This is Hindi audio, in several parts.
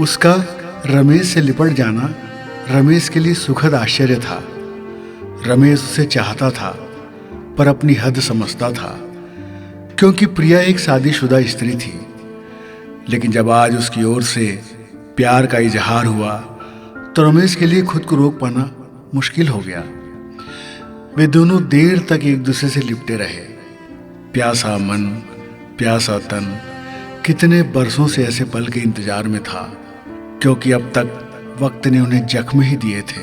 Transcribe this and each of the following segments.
उसका रमेश से लिपट जाना रमेश के लिए सुखद आश्चर्य था। रमेश उसे चाहता था पर अपनी हद समझता था, क्योंकि प्रिया एक शादीशुदा स्त्री थी। लेकिन जब आज उसकी ओर से प्यार का इजहार हुआ तो रमेश के लिए खुद को रोक पाना मुश्किल हो गया। वे दोनों देर तक एक दूसरे से लिपटे रहे। प्यासा मन, प्यासा तन कितने बरसों से ऐसे पल के इंतजार में था, क्योंकि अब तक वक्त ने उन्हें जख्म ही दिए थे।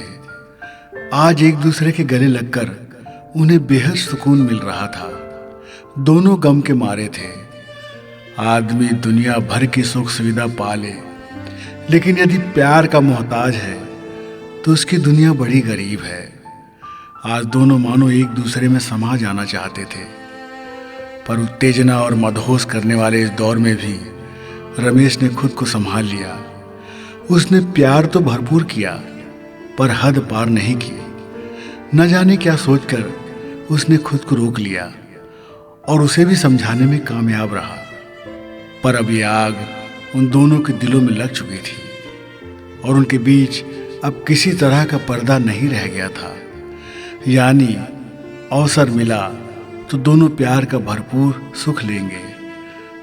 आज एक दूसरे के गले लगकर उन्हें बेहद सुकून मिल रहा था। दोनों गम के मारे थे। आदमी दुनिया भर की सुख सुविधा पा ले, लेकिन यदि प्यार का मोहताज है तो उसकी दुनिया बड़ी गरीब है। आज दोनों मानो एक दूसरे में समा जाना चाहते थे, पर उत्तेजना और मदहोश करने वाले इस दौर में भी रमेश ने खुद को संभाल लिया। उसने प्यार तो भरपूर किया, पर हद पार नहीं की। न जाने क्या सोचकर उसने खुद को रोक लिया और उसे भी समझाने में कामयाब रहा। पर अब ये आग उन दोनों के दिलों में लग चुकी थी और उनके बीच अब किसी तरह का पर्दा नहीं रह गया था। यानी अवसर मिला तो दोनों प्यार का भरपूर सुख लेंगे।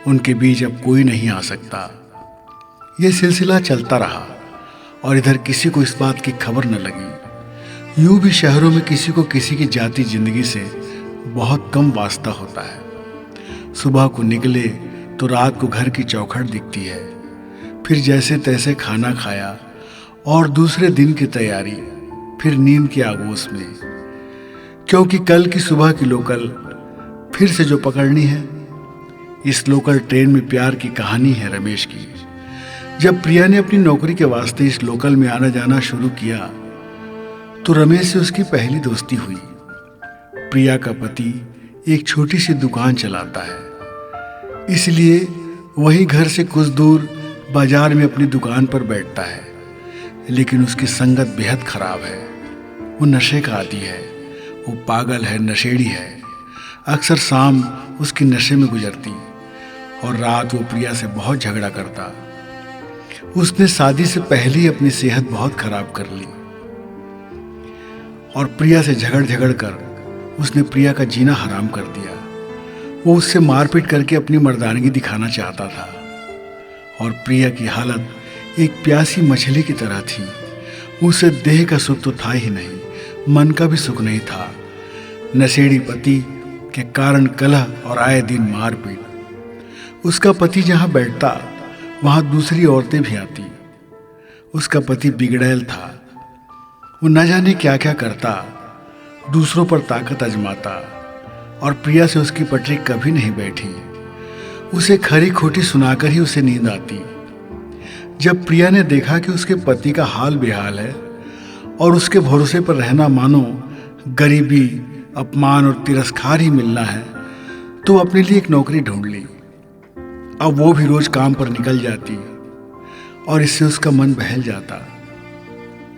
उनके बीच अब कोई नहीं आ सकता। यह सिलसिला चलता रहा और इधर किसी को इस बात की खबर न लगी। यूं भी शहरों में किसी को किसी की जाती जिंदगी से बहुत कम वास्ता होता है। सुबह को निकले तो रात को घर की चौखट दिखती है, फिर जैसे तैसे खाना खाया और दूसरे दिन की तैयारी, फिर नींद के आगोश में, क्योंकि कल की सुबह की लोकल फिर से जो पकड़नी है। इस लोकल ट्रेन में प्यार की कहानी है रमेश की। जब प्रिया ने अपनी नौकरी के वास्ते इस लोकल में आना जाना शुरू किया तो रमेश से उसकी पहली दोस्ती हुई। प्रिया का पति एक छोटी सी दुकान चलाता है, इसलिए वही घर से कुछ दूर बाजार में अपनी दुकान पर बैठता है। लेकिन उसकी संगत बेहद खराब है। वो नशे का आदी है, वो पागल है, नशेड़ी है। अक्सर शाम उसकी नशे में गुजरती और रात वो प्रिया से बहुत झगड़ा करता। उसने शादी से पहले ही अपनी सेहत बहुत खराब कर ली और प्रिया से झगड़ कर उसने प्रिया का जीना हराम कर दिया। वो उससे मारपीट करके अपनी मर्दानगी दिखाना चाहता था और प्रिया की हालत एक प्यासी मछली की तरह थी। उसे देह का सुख तो था ही नहीं, मन का भी सुख नहीं था। नशेड़ी पति के कारण कलह और आए दिन मारपीट। उसका पति जहाँ बैठता वहाँ दूसरी औरतें भी आती। उसका पति बिगड़ैल था। वो न जाने क्या क्या करता, दूसरों पर ताकत आजमाता और प्रिया से उसकी पटरी कभी नहीं बैठी। उसे खरी खोटी सुनाकर ही उसे नींद आती। जब प्रिया ने देखा कि उसके पति का हाल बेहाल है और उसके भरोसे पर रहना मानो गरीबी, अपमान और तिरस्कार ही मिलना है, तो अपने लिए एक नौकरी ढूंढ ली। अब वो भी रोज काम पर निकल जाती और इससे उसका मन बहल जाता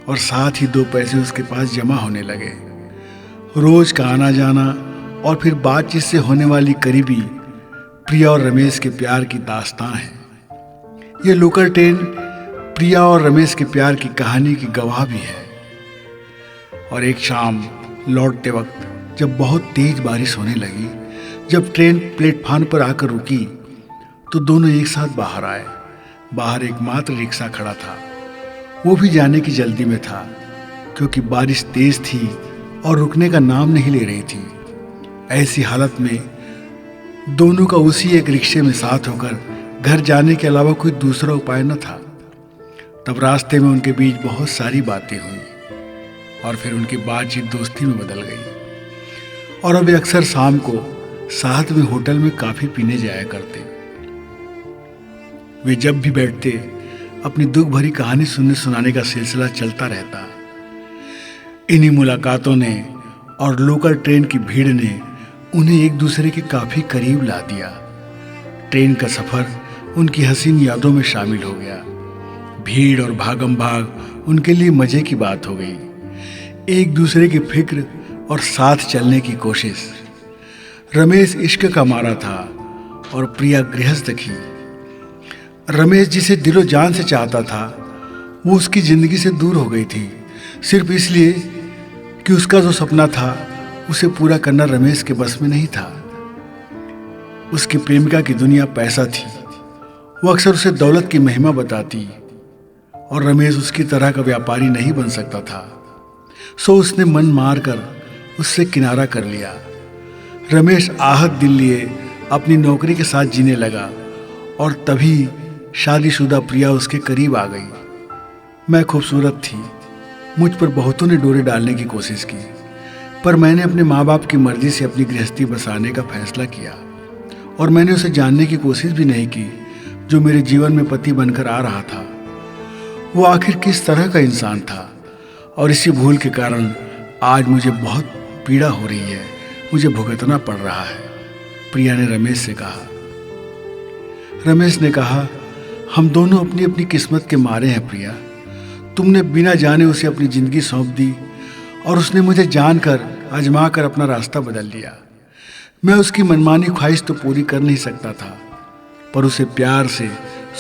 और साथ ही दो पैसे उसके पास जमा होने लगे। रोज का आना जाना और फिर बातचीत से होने वाली करीबी प्रिया और रमेश के प्यार की दास्तां है। ये लोकल ट्रेन प्रिया और रमेश के प्यार की कहानी की गवाह भी है। और एक शाम लौटते वक्त जब बहुत तेज बारिश होने लगी, जब ट्रेन प्लेटफार्म पर आकर रुकी तो दोनों एक साथ बाहर आए। बाहर एकमात्र रिक्शा खड़ा था। वो भी जाने की जल्दी में था, क्योंकि बारिश तेज थी और रुकने का नाम नहीं ले रही थी। ऐसी हालत में दोनों का उसी एक रिक्शे में साथ होकर घर जाने के अलावा कोई दूसरा उपाय न था। तब रास्ते में उनके बीच बहुत सारी बातें हुई और फिर उनकी बातचीत दोस्ती में बदल गई और अब वे अक्सर शाम को साथ में होटल में काफी पीने जाया करते। वे जब भी बैठते अपनी दुख भरी कहानी सुनाने का सिलसिला चलता रहता। इन्हीं मुलाकातों ने और लोकल ट्रेन की भीड़ ने उन्हें एक दूसरे के काफी करीब ला दिया। ट्रेन का सफर उनकी हसीन यादों में शामिल हो गया। भीड़ और भागम भाग उनके लिए मजे की बात हो गई। एक दूसरे की फिक्र और साथ चलने की कोशिश। रमेश इश्क का मारा था और प्रिया गृहस्थ थी। रमेश जिसे दिलो जान से चाहता था वो उसकी जिंदगी से दूर हो गई थी, सिर्फ इसलिए कि उसका जो सपना था उसे पूरा करना रमेश के बस में नहीं था। उसकी प्रेमिका की दुनिया पैसा थी। वो अक्सर उसे दौलत की महिमा बताती और रमेश उसकी तरह का व्यापारी नहीं बन सकता था। सो उसने मन मार कर उससे किनारा कर लिया। रमेश आहत दिल लिए अपनी नौकरी के साथ जीने लगा और तभी शादीशुदा प्रिया उसके करीब आ गई। मैं खूबसूरत थी, मुझ पर बहुतों ने डोरे डालने की कोशिश की, पर मैंने अपने माँ बाप की मर्जी से अपनी गृहस्थी बसाने का फैसला किया और मैंने उसे जानने की कोशिश भी नहीं की जो मेरे जीवन में पति बनकर आ रहा था। वो आखिर किस तरह का इंसान था और इसी भूल के कारण आज मुझे बहुत पीड़ा हो रही है, मुझे भुगतना पड़ रहा है, प्रिया ने रमेश से कहा। रमेश ने कहा, हम दोनों अपनी अपनी किस्मत के मारे हैं प्रिया। तुमने बिना जाने उसे अपनी जिंदगी सौंप दी और उसने मुझे जानकर आजमा कर अपना रास्ता बदल लिया। मैं उसकी मनमानी ख्वाहिश तो पूरी कर नहीं सकता था, पर उसे प्यार से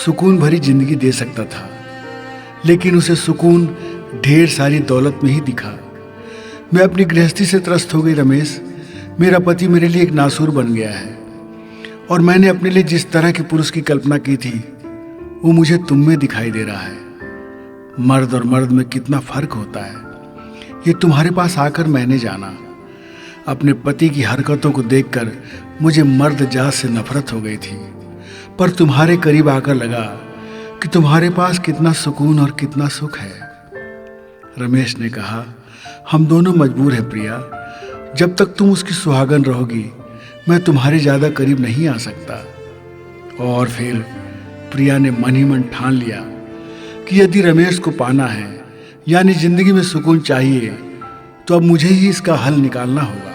सुकून भरी जिंदगी दे सकता था, लेकिन उसे सुकून ढेर सारी दौलत में ही दिखा। मैं अपनी गृहस्थी से त्रस्त हो गई रमेश। मेरा पति मेरे लिए एक नासूर बन गया है और मैंने अपने लिए जिस तरह के पुरुष की कल्पना की थी वो मुझे तुम में दिखाई दे रहा है। मर्द और मर्द में कितना फर्क होता है, ये तुम्हारे पास आकर मैंने जाना। अपने पति की हरकतों को देखकर मुझे मर्द जात से नफरत हो गई थी, पर तुम्हारे करीब आकर लगा कि तुम्हारे पास कितना सुकून और कितना सुख है। रमेश ने कहा, हम दोनों मजबूर हैं प्रिया। जब तक तुम उसकी सुहागन रहोगी मैं तुम्हारे ज़्यादा करीब नहीं आ सकता। और फिर प्रिया ने मन ही मन ठान लिया कि यदि रमेश को पाना है, यानी जिंदगी में सुकून चाहिए, तो अब मुझे ही इसका हल निकालना होगा।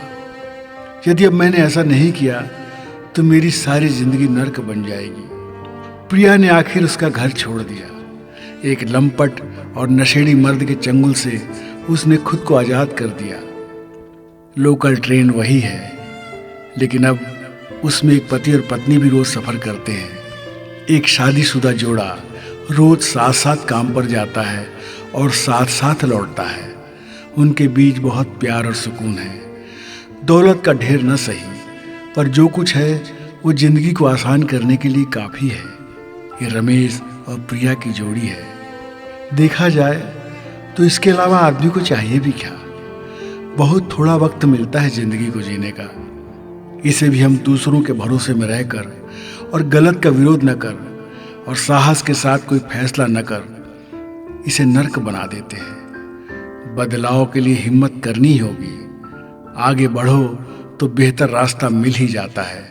यदि अब मैंने ऐसा नहीं किया तो मेरी सारी जिंदगी नर्क बन जाएगी। प्रिया ने आखिर उसका घर छोड़ दिया। एक लंपट और नशेड़ी मर्द के चंगुल से उसने खुद को आज़ाद कर दिया। लोकल ट्रेन वही है, लेकिन अब उसमें एक पति और पत्नी भी रोज सफ़र करते हैं। एक शादीशुदा जोड़ा रोज साथ साथ काम पर जाता है और साथ साथ लौटता है। उनके बीच बहुत प्यार और सुकून है। दौलत का ढेर न सही, पर जो कुछ है वो जिंदगी को आसान करने के लिए काफ़ी है। ये रमेश और प्रिया की जोड़ी है। देखा जाए तो इसके अलावा आदमी को चाहिए भी क्या। बहुत थोड़ा वक्त मिलता है जिंदगी को जीने का। इसे भी हम दूसरों के भरोसे में रहकर और गलत का विरोध न कर और साहस के साथ कोई फैसला न कर इसे नर्क बना देते हैं। बदलाव के लिए हिम्मत करनी होगी। आगे बढ़ो तो बेहतर रास्ता मिल ही जाता है।